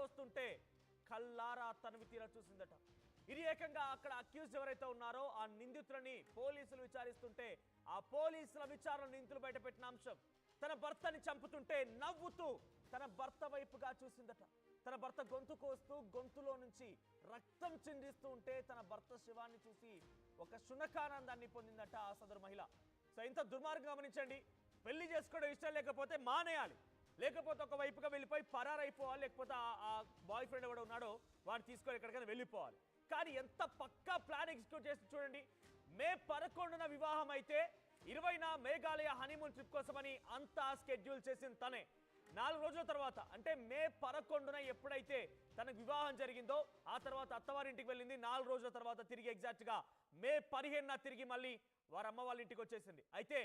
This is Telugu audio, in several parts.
వస్తుంటే కల్లారా తనివి తీరా చూసిందట. ఇది ఏకంగా అక్కడ అక్యూజ్డ్ ఎవరైతే ఉన్నారో ఆ నిందితులని పోలీసులు విచారిస్తుంటే ఆ పోలీసుల విచారణ నిందితులు బయటపెట్టిన అంశం తన భర్తని చంపుతుంటే నవ్వుతూ తన భర్త వైపుగా చూసిందట. తన భర్త గొంతు కోస్తూ గొంతులో నుంచి రక్తం చిందిస్తూ ఉంటే తన భర్త శవాన్ని చూసి ఒక శునకానందాన్ని పొందిందట ఆ సదరు మహిళ. సో ఇంత దుర్మార్గం గమనించండి. పెళ్లి చేసుకోవడం ఇష్టం లేకపోతే మానేయాలి, లేకపోతే ఒక వైపుగా వెళ్ళిపోయి పరారైపోవాలి, లేకపోతే ఆ బాయ్ ఫ్రెండ్ ఎవడో ఉన్నాడో వాడిని తీసుకొని ఎక్కడికైనా వెళ్ళిపోవాలి. కానీ ఎంత పక్కా ప్లాన్ ఎగ్జిక్యూట్ చేసి చూడండి. మే 11న వివాహం అయితే 20న మేఘాలయ హనీమూన్ ట్రిప్ కోసమని అంతా స్కెడ్యూల్ చేసింది తనే. 4 రోజుల తర్వాత అంటే మే 11న ఎప్పుడైతే తనకు వివాహం జరిగిందో ఆ తర్వాత అత్తవారింటికి వెళ్ళింది. 4 రోజుల తర్వాత తిరిగి ఎగ్జాక్ట్గా మే 15న తిరిగి మళ్ళీ వారి అమ్మ వాళ్ళ ఇంటికి వచ్చేసింది. అయితే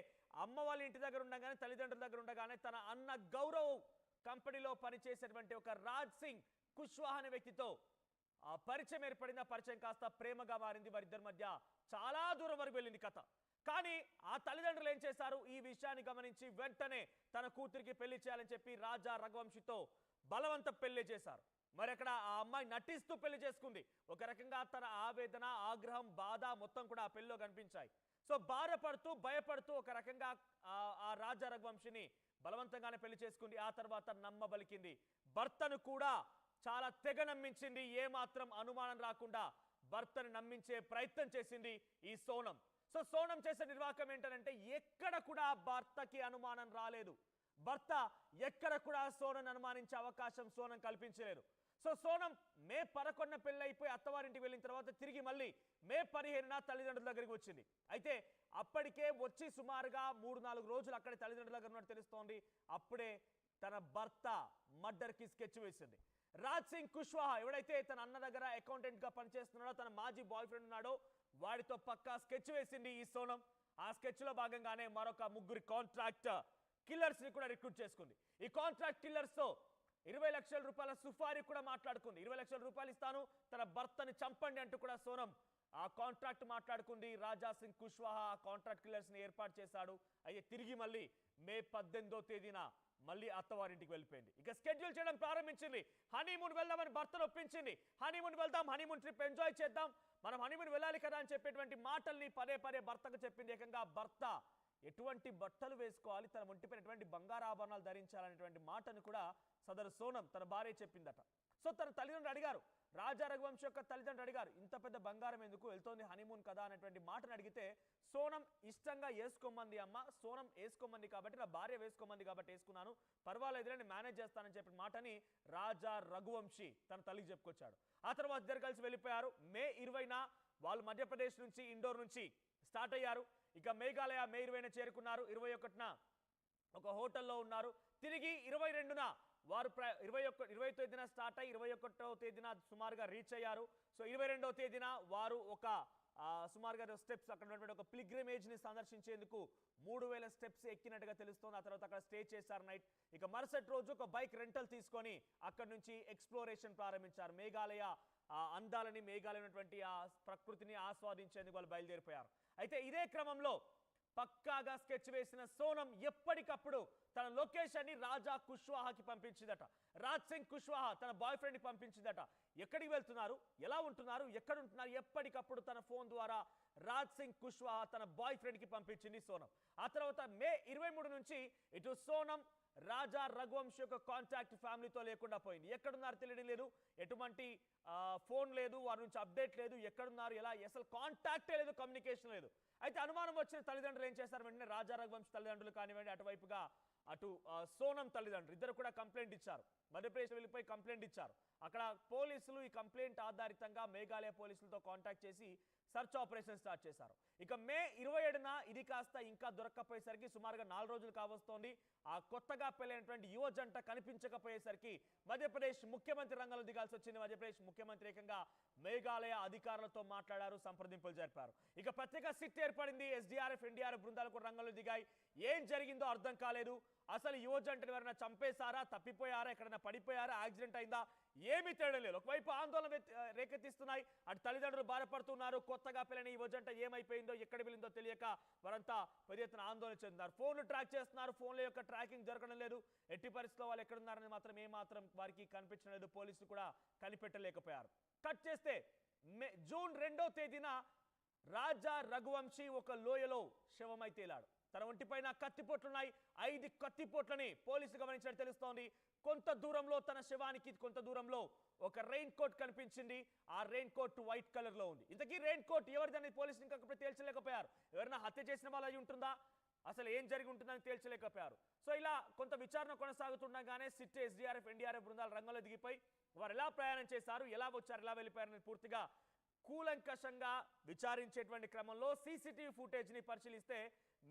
అమ్మ వాళ్ళ ఇంటి దగ్గర ఉండగానే, తల్లిదండ్రుల దగ్గర ఉండగానే తన అన్న గౌరవ్ కంపెనీలో పనిచేసేటువంటి ఒక రాజ్ సింగ్ కుష్వాహా అనే వ్యక్తితో ఆ పరిచయం ఏర్పడింది. ఆ పరిచయం కాస్త ప్రేమగా మారింది. వారిద్దరి మధ్య చాలా దూరం వరకు వెళ్ళింది కథ. కానీ ఆ తల్లిదండ్రులు ఏం చేశారు, ఈ విషయాన్ని గమనించి వెంటనే తన కూతురికి పెళ్లి చేయాలని చెప్పి రాజా రఘువంశితో బలవంత పెళ్లి చేశారు. మరి అక్కడ ఆ అమ్మాయి నటిస్తూ పెళ్లి చేసుకుంది. ఒక రకంగా తన ఆవేదన, ఆగ్రహం, బాధ మొత్తం కూడా ఆ పెళ్లిలో కనిపించాయి. సో బాధపడుతూ భయపడుతూ ఒక రకంగా ఆ రాజా రఘువంశిని బలవంతంగానే పెళ్లి చేసుకుంది. ఆ తర్వాత నమ్మబలికింది. భర్తను కూడా చాలా తెగ నమ్మించింది. ఏమాత్రం అనుమానం రాకుండా భర్తను నమ్మించే ప్రయత్నం చేసింది ఈ సోనం. సో సోనం చేసే నిర్వాహకం ఏంటంటే ఎక్కడ కూడా భర్తకి అనుమానం రాలేదు. భర్త ఎక్కడ కూడా సోనం అనుమానించే అవకాశం సోనం కల్పించలేదు. సో సోనం మే 11న పెళ్ళైపోయి అత్తవారింటికి వెళ్ళిన తర్వాత తిరిగి మళ్ళీ మే 15న తల్లిదండ్రుల దగ్గరికి వచ్చింది. అయితే అప్పటికే వచ్చి సుమారుగా 3-4 రోజులు అక్కడే తల్లిదండ్రుల దగ్గర ఉన్నట్టు తెలుస్తోంది. అప్పుడే తన భర్త మర్డర్కి స్కెచ్ వేసింది. రాజ్ సింగ్ కుష్వాహా ఎవడైతే తన అన్న దగ్గర అకౌంటెంట్గా పనిచేస్తున్నాడో, తన మాజీ బాయ్ ఫ్రెండ్ ఉన్నాడో వాడితో పక్కా స్కెచ్ వేసింది ఈ సోనం. ఆ స్కెచ్లో భాగంగానే మరొక 3 కాంట్రాక్ట్ కిల్లర్స్ని కూడా రిక్రూట్ చేసుకుంది. ఈ కాంట్రాక్ట్ కిల్లర్స్తో 20 లక్షల రూపాయల సుఫారీ కూడా మాట్లాడుకుంది. 20 లక్షల రూపాయలు ఇస్తాను, తన భర్తని చంపండి అంటూ కూడా సోనం ఆ కాంట్రాక్ట్ మాట్లాడుకుంది. రాజా సింగ్ కుష్వాహా ఆ కాంట్రాక్ట్ కిల్లర్స్ని ఏర్పాటు చేశాడు. అయితే తిరిగి మళ్ళీ మే 18వ తేదీన మళ్ళీ అత్తవారింటికి వెళ్ళిపోయింది. ఇక స్కెడ్యూల్ చేయడం ప్రారంభించింది. హనీమూన్ వెళ్దామని భర్తను ఒప్పించింది. హనీమూన్ వెళ్దాం, హనీమూన్ ట్రిప్ ఎంజాయ్ చేద్దాం, మనం హనీమూన్ వెళ్ళాలి కదా అని చెప్పేటువంటి మాటల్ని పదే పదే భర్తకు చెప్పింది. ఏకంగా భర్త ఎటువంటి బట్టలు వేసుకోవాలి, తన ఒంటిపైన ఎటువంటి బంగారు ఆభరణాలు ధరించాలనేటువంటి మాటను కూడా సదరు సోనం తన భార్య చెప్పిందట. సో తన తల్లిదండ్రులు అడిగారు, రాజా రఘువంశ్ యొక్క తల్లిదండ్రులు అడిగారు, ఇంత పెద్ద బంగారం ఎందుకు, వెళ్తోంది హనీమూన్ కదా అనేటువంటి మాటను అడిగితే సోనం ఇష్టంగా వేసుకోమంది. అమ్మ సోనం వేసుకోమంది కాబట్టి, నా భార్య వేసుకోమంది కాబట్టి వేసుకున్నాను, పర్వాలేదులే నేను మేనేజ్ చేస్తానని చెప్పిన మాటని రాజా రఘువంశీ తన తల్లికి చెప్పుకొచ్చాడు. ఆ తర్వాత ఇద్దరు కలిసి వెళ్ళిపోయారు. మే 20న వాళ్ళు మధ్యప్రదేశ్ నుంచి, ఇండోర్ నుంచి స్టార్ట్ అయ్యారు. ఇక మేఘాలయ మే 20న చేరుకున్నారు. 21న ఒక హోటల్లో ఉన్నారు. తిరిగి 22న వారు 20వ తేదీన స్టార్ట్ అయ్యి 21వ తేదీన సుమారుగా రీచ్ అయ్యారు. సో 22వ తేదీన వారు ఒక సుమారుగా స్టెప్స్ అక్కడ ఉన్నటువంటి ఒక పిల్గ్రిమేజ్ని సందర్శించేందుకు 3000 స్టెప్స్ ఎక్కినట్టుగా తెలుస్తోంది. ఆ తర్వాత అక్కడ స్టే చేశారు నైట్. ఇక మరుసటి రోజు ఒక బైక్ రెంటల్ తీసుకొని అక్కడ నుంచి ఎక్స్ప్లోరేషన్ ప్రారంభించారు. మేఘాలయ అందాలని, మేఘాలయ ఉన్నటువంటి ఆ ప్రకృతిని ఆస్వాదించేందుకు వాళ్ళు బయలుదేరిపోయారు. అయితే ఇదే క్రమంలో పక్కాగా స్కెచ్ వేసిన సోనం ఎప్పటికప్పుడు తన లొకేషన్ని రాజా కుష్వాహాకి పంపించిందట. రాజ్ సింగ్ కుష్వాహా తన బాయ్ ఫ్రెండ్కి పంపించిందట. ఎక్కడికి వెళ్తున్నారు, ఎలా ఉంటున్నారు, ఎక్కడ ఉంటున్నారు, ఎప్పటికప్పుడు తన ఫోన్ ద్వారా రాజ్ సింగ్ కుష్వాహా తన బాయ్ ఫ్రెండ్కి పంపించింది సోనం. ఆ తర్వాత మే 23 నుంచి ఇటు సోనం రాజా రఘువంశ్ యొక్క కాంటాక్ట్ ఫ్యామిలీతో లేకుండా పోయింది. ఎక్కడున్నారు తెలియడం లేదు, ఎటువంటి ఫోన్ లేదు, వారి నుంచి అప్డేట్ లేదు, ఎక్కడున్నారు, ఎలా, అసలు కాంటాక్టే లేదు, కమ్యూనికేషన్ లేదు. అయితే అనుమానం వచ్చిన తల్లిదండ్రులు ఏం చేశారు, వెంటనే రాజా రఘువంశ్ తల్లిదండ్రులు కానివ్వండి, అటువైపుగా అటు సోనం తల్లిదండ్రులు ఇద్దరు కూడా కంప్లైంట్ ఇచ్చారు. మధ్యప్రదేశ్ వెళ్ళిపోయి కంప్లైంట్ ఇచ్చారు. అక్కడ పోలీసులు ఈ కంప్లైంట్ ఆధారితంగా మేఘాలయ పోలీసులతో కాంటాక్ట్ చేసి సర్చ్ ఆపరేషన్ స్టార్ట్ చేశారు. ఇక మే 27న ఇది కాస్త ఇంకా దొరక్కపోయేసరికి సుమారుగా 4 రోజులు కావస్తోంది. ఆ కొత్తగా పెళ్ళైనటువంటి యువ జంట కనిపించకపోయేసరికి మధ్యప్రదేశ్ ముఖ్యమంత్రి రంగంలో దిగాల్సి వచ్చింది. మధ్యప్రదేశ్ ముఖ్యమంత్రి ఏకంగా మేఘాలయ అధికారులతో మాట్లాడారు, సంప్రదింపులు జరిపారు. ఇక ప్రత్యేక సిట్ ఏర్పడింది. ఎస్డీఆర్ఎఫ్, ఎన్డీఆర్ఎఫ్ బృందాలు కూడా రంగంలో దిగాయి. ఏం జరిగిందో అర్థం కాలేదు. అసలు యువజంటను ఎవరైనా చంపేశారా, తప్పిపోయారా, ఎక్కడైనా పడిపోయారా, యాక్సిడెంట్ అయిందా, ఏమీ తేడా లేదు. ఒకవైపు ఆందోళన రేకెత్తిస్తున్నాయి, అటు తల్లిదండ్రులు బాధపడుతున్నారు. కొత్తగా పెళ్ళైన యువజంట ఏమైపోయిందో, ఎక్కడ వెళ్ళిందో తెలియక వారంతా పెద్ద ఎత్తున ఆందోళన చెందుతున్నారు. ఫోన్లు ట్రాక్ చేస్తున్నారు, ఫోన్ల యొక్క ట్రాకింగ్ జరగడం లేదు. ఎట్టి పరిస్థితుల్లో వాళ్ళు ఎక్కడున్నారని మాత్రం ఏమాత్రం వారికి కనిపించడం లేదు. పోలీసులు కూడా కనిపెట్టలేకపోయారు. కట్ చేస్తే జూన్ 2వ తేదీన రాజా రఘువంశీ ఒక లోయలో శవమై తేలాడు. తన ఒంటిపైన కత్తిపోట్లున్నాయి. 5 కత్తిపోట్లని పోలీసులు గమనించినట్టు తెలుస్తోంది. కొంత దూరంలో తన శవానికి కొంత దూరంలో ఒక రెయిన్ కోట్ కనిపించింది. ఆ రెయిన్ కోట్ వైట్ కలర్ లో ఉంది. ఇంతకీ రెయిన్ కోట్ ఎవరిదని పోలీసులు ఇంకా తేల్చలేకపోయారు. ఎవరైనా హత్య చేసిన వాళ్ళు అయి ఉంటుందా, అసలు ఏం జరిగి ఉంటుందని తేల్చలేకపోయారు. సో ఇలా కొంత విచారణ కొనసాగుతుండగానే సిట్, ఎస్డీఆర్ఎఫ్, ఎన్డీఆర్ఎఫ్ బృందాలు రంగంలో దిగిపోయి వారు ఎలా ప్రయాణం చేశారు, ఎలా వచ్చారు, ఎలా వెళ్ళిపోయారని పూర్తిగా కూలంకషంగా విచారించేటువంటి క్రమంలో సీసీటీవీ ఫుటేజ్ని పరిశీలిస్తే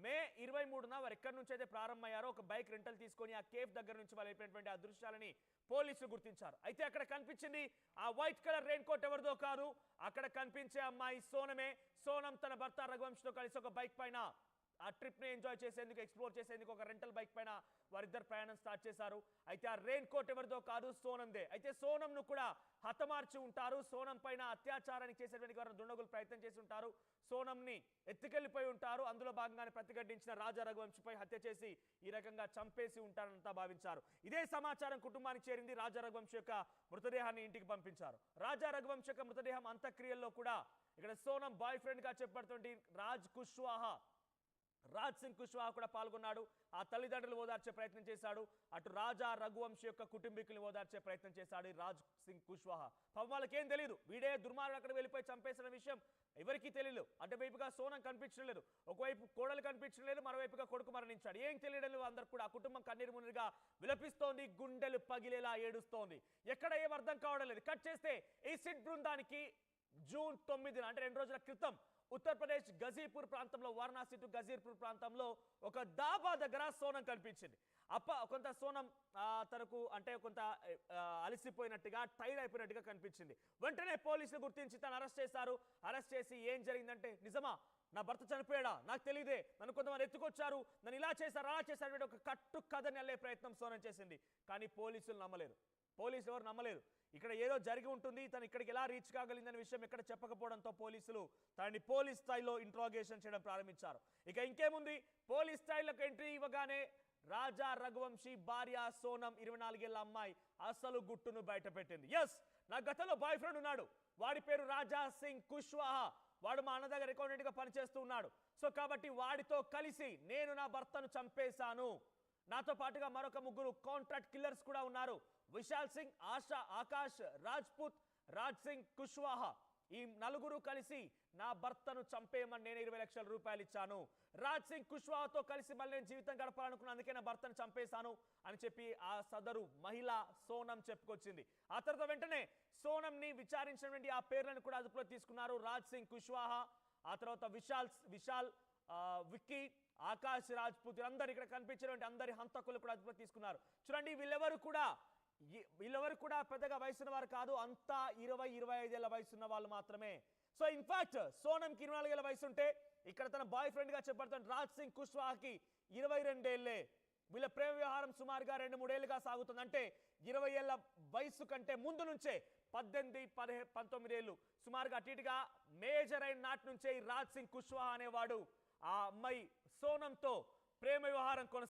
మే 23న వారు ఎక్కడి నుంచి అయితే ప్రారంభమయ్యారో ఒక బైక్ రెంటల్ తీసుకొని ఆ కేఫ్ దగ్గర నుంచి వాళ్ళు వెళ్ళిపోయినటువంటి ఆ దృశ్యాలని పోలీసులు గుర్తించారు. అయితే అక్కడ కనిపించింది ఆ వైట్ కలర్ రెయిన్ కోట్ ఎవరిదో కాదు, అక్కడ కనిపించే అమ్మాయి సోనమే. సోనం తన భర్త రఘువంశీతో కలిసి ఒక బైక్ పైన ఆ ట్రిప్ ని ఎంజాయ్ చేసేందుకు, ఎక్స్ప్లోర్ చేసేందుకు ఒక రెంటల్ బైక్ పైన వారిద్దరు ప్రయాణం స్టార్ట్ చేశారు. అయితే ఆ రెయిన్ కోట్ ఎవరిదో కాదు, సోనందే. అయితే సోనంను కూడా హతమార్చి ఉంటారు. సోనం పైన అత్యాచారానికి చేసేటువంటి వారు దుండగులు ప్రయత్నం చేసి ఉంటారు. సోనంని ఎత్తుకెళ్లిపోయి ఉంటారు. అందులో భాగంగానే ప్రతిఘటించిన రాజా రఘువంశీపై హత్య చేసి ఈ రకంగా చంపేసి ఉంటారంతా భావించారు. ఇదే సమాచారం కుటుంబానికి చేరింది. రాజా రఘువంశీ యొక్క మృతదేహాన్ని ఇంటికి పంపించారు. రాజా రఘువంశీ యొక్క మృతదేహం అంత్యక్రియల్లో కూడా ఇక్కడ సోనం బాయ్ ఫ్రెండ్ గా చెప్పబడుతుంది రాజ్ సింగ్ కుష్వాహా కూడా పాల్గొన్నాడు. ఆ తల్లిదండ్రులు ఓదార్చే ప్రయత్నం చేశాడు. అటు రాజా రఘువంశీ యొక్క కుటుంబీకుల్ని ఓదార్చే ప్రయత్నం చేశాడు రాజ్ సింగ్ కుష్వాహా. పాపం వాళ్ళకేం తెలియదు, వీడే దుర్మార్గుడు అక్కడ వెళ్ళిపోయి చంపేసిన విషయం ఎవరికీ తెలియదు. అటువైపుగా సోనం కనిపించడం లేదు, ఒకవైపు కోడలు కనిపించడం లేదు, మరోవైపుగా కొడుకు మరణించాడు. ఏం తెలియడం లేదు. అందరు కూడా ఆ కుటుంబం కన్నీరు మున్నీరుగా విలపిస్తోంది, గుండెలు పగిలేలా ఏడుస్తోంది. ఎక్కడ ఏం అర్థం కావడం లేదు. కట్ చేస్తే ఈ సిట్ బృందానికి జూన్ 9న అంటే 2 రోజుల క్రితం ఉత్తరప్రదేశ్ గజీపూర్ ప్రాంతంలో, వారణాసి టు గజీపూర్ ప్రాంతంలో ఒక దాబా దగ్గర సోనం కనిపించింది. కొంత సోనం తనకు అంటే కొంత అలసిపోయినట్టుగా, టైర్డ్ అయిపోయినట్టుగా కనిపించింది. వెంటనే పోలీసులు గుర్తించి తను అరెస్ట్ చేశారు. అరెస్ట్ చేసి ఏం జరిగిందంటే, నిజమా నా భర్త చనిపోయాడా, నాకు తెలియదే, నన్ను కొంతమంది ఎత్తుకొచ్చారు, నన్ను ఇలా చేశారు అలా చేశారు, ఒక కట్టు కథని అల్లే ప్రయత్నం సోనం చేసింది. కానీ పోలీసులు నమ్మలేదు. పోలీసులు ఎవరు నమ్మలేదు. ఇక్కడ ఏదో జరిగి ఉంటుంది, తను ఇక్కడికి ఎలా రీచ్ కాగలిందనే విషయం ఎక్కడ చెప్పకపోవడంతో పోలీసులు తనని పోలీస్ స్థాయిలో ఇంట్రాగేషన్ చేయడం ప్రారంభించారు. ఇక ఇంకేముంది, పోలీస్ స్థాయిలోకి ఎంట్రీ ఇవ్వగానే రాజా రఘువంశీ భార్య సోనం 24 ఏళ్ల అమ్మాయి అసలు గుట్టును బయటపెట్టింది. ఎస్, నా గతంలో బాయ్ ఫ్రెండ్ ఉన్నాడు, వాడి పేరు రాజా సింగ్ కుష్వాహా, వాడు మా అన్న దగ్గర అకౌంటెంట్ గా పనిచేస్తూ ఉన్నాడు. సో కాబట్టి వాడితో కలిసి నేను నా భర్తను చంపేశాను. నాతో పాటుగా మరొక 3 కాంట్రాక్ట్ కిల్లర్స్ కూడా ఉన్నారు. విశాల్ సింగ్, ఆకాష్ రాజ్పుత్, రాజ్ సింగ్ కుష్వాహా, ఈ 4 కలిసి నా భర్తను చంపేయమని నేను 20 లక్షల రూపాయలు ఇచ్చాను. రాజ్ సింగ్ కుష్వాహాతో కలిసి మళ్ళీ నేను జీవితం గడపాలనుకున్నాను, అందుకే నా భర్తను చంపేశాను అని చెప్పి ఆ సదరు మహిళ సోనం చెప్పుకొచ్చింది. ఆ తర్వాత వెంటనే సోనంని విచారించినటువంటి ఆ పేర్లను కూడా అదుపులో తీసుకున్నారు. రాజ్ సింగ్ కుష్వాహా, ఆ తర్వాత విశాల్ విక్కీ, ఆకాష్ రాజ్పుత్, అందరు ఇక్కడ కనిపించినటువంటి అందరి హంతకులు కూడా అదుపులో తీసుకున్నారు. చూడండి, వీళ్ళెవరు కూడా పెద్దగా వయసున్న వారు కాదు, అంతా 20-25 ఏళ్ల వయసున్న వాళ్ళు మాత్రమే. సో ఇన్ఫాక్ట్ సోనంకి 24 ఏళ్ల వయసు ఉంటే, ఇక్కడ తన బాయ్ ఫ్రెండ్ గా చెప్పబడుతున్న రాజ్ సింగ్ కుష్వాహాకి 22 ఏళ్లే. వీళ్ళ ప్రేమ వ్యవహారం సుమారుగా 2-3 ఏళ్లుగా సాగుతుంది. అంటే 20 ఏళ్ల వయసు కంటే ముందు నుంచే 18-19 ఏళ్ళు సుమారుగా అటు ఇటుగా మేజర్ అయిన నాటి నుంచే ఈ రాజ్ సింగ్ కుష్వాహా అనేవాడు ఆ అమ్మాయి సోనంతో ప్రేమ వ్యవహారం